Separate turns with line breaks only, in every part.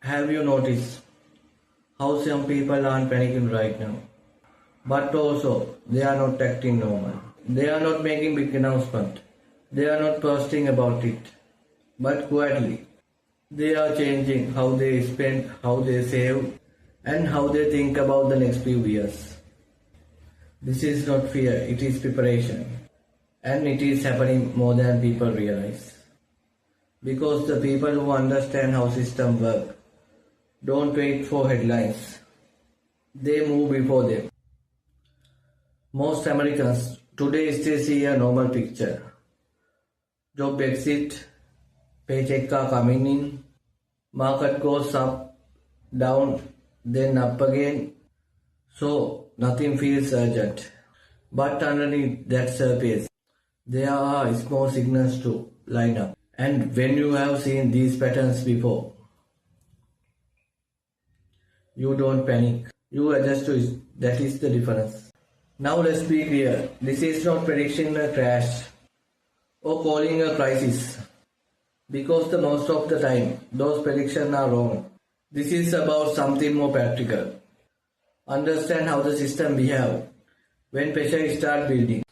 Have you noticed how some people aren't panicking right now? But also, they are not acting normal. They are not making big announcement. They are not posting about it. But quietly, they are changing how they spend, how they save, and how they think about the next few years. This is not fear, it is preparation. And it is happening more than people realize. Because the people who understand how systems work don't wait for headlines. They move before them. Most Americans today still see a normal picture. Job exit, paycheck are coming in, market goes up, down, then up again. So nothing feels urgent. But underneath that surface, there are small signals to line up. And when you have seen these patterns before, you don't panic. You adjust to it. That is the difference. Now let's be clear. This is not predicting a crash or calling a crisis. Because the most of the time, those predictions are wrong. This is about something more practical. Understand how the system behaves when pressure starts building.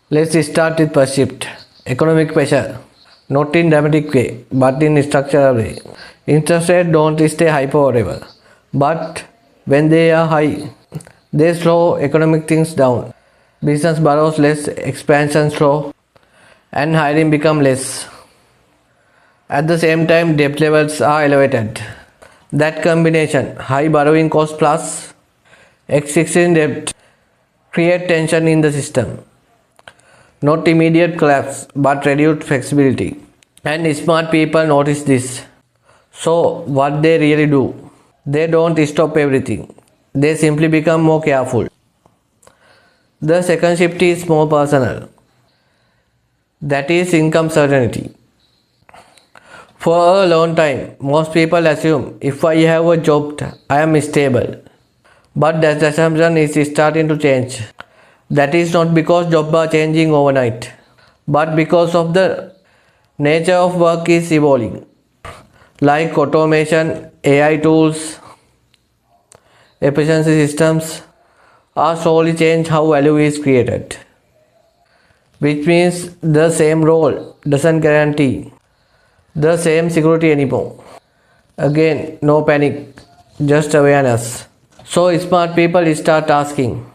Let's start with first shift. Economic pressure. Not in dramatic way, but in structural way. Interest rates don't stay high forever. But when they are high, they slow economic things down. Business borrows less, expansion slow, and hiring become less. At the same time, debt levels are elevated. That combination, high borrowing cost plus existing debt, create tension in the system. Not immediate collapse, but reduced flexibility. And smart people notice this. So, what they really do? They don't stop everything. They simply become more careful. The second shift is more personal. That is income certainty. For a long time, most people assume if I have a job, I am stable. But that assumption is starting to change. That is not because jobs are changing overnight, but because of the nature of work is evolving. Like automation, AI tools, efficiency systems are slowly change how value is created. Which means the same role doesn't guarantee the same security anymore. Again, no panic, just awareness. So smart people start asking,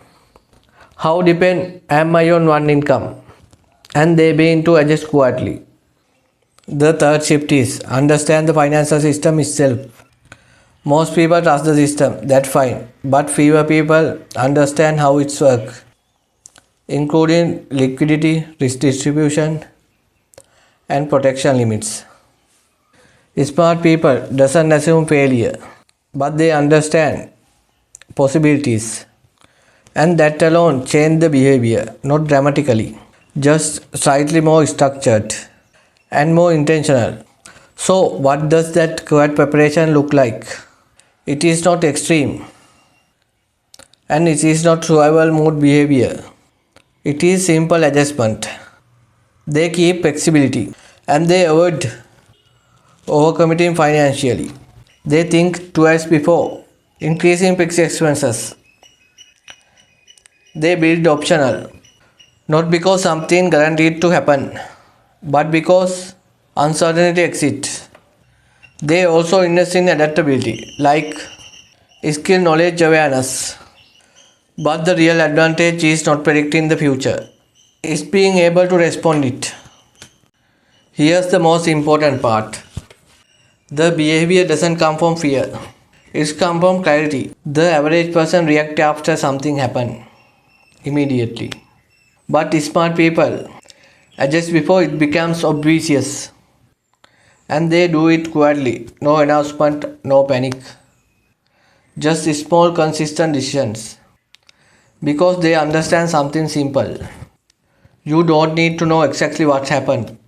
how depend am I on one income? And they begin to adjust quietly. The third shift is understand the financial system itself. Most people trust the system, that's fine, but fewer people understand how it's works, including liquidity, risk distribution, and protection limits. Smart people doesn't assume failure, but they understand possibilities. And that alone change the behavior, not dramatically, just slightly more structured and more intentional. So, what does that quiet preparation look like? It is not extreme and it is not survival mode behavior. It is simple adjustment. They keep flexibility and they avoid overcommitting financially. They think twice before increasing fixed expenses. They build optional, not because something guaranteed to happen, but because uncertainty exists. They also invest in adaptability, like skill, knowledge, awareness. But the real advantage is not predicting the future, it's being able to respond it. Here's the most important part. The behavior doesn't come from fear. It's come from clarity. The average person reacts after something happens immediately. But smart people adjust before it becomes obvious. And they do it quietly. No announcement, no panic. Just small consistent decisions. Because they understand something simple. You don't need to know exactly what happened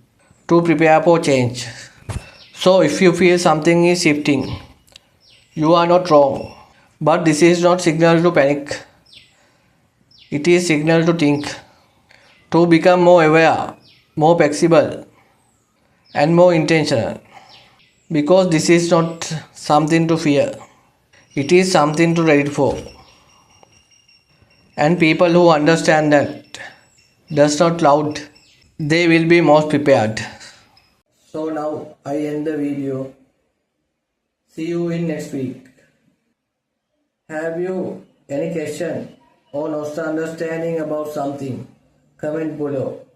to prepare for change. So if you feel something is shifting, you are not wrong. But this is not signal to panic. It is signal to think, to become more aware, more flexible, and more intentional. Because this is not something to fear. It is something to ready for. And people who understand that does not loud, they will be most prepared. So now I end the video. See you in next week. Have you any question or not understanding about something? Comment below.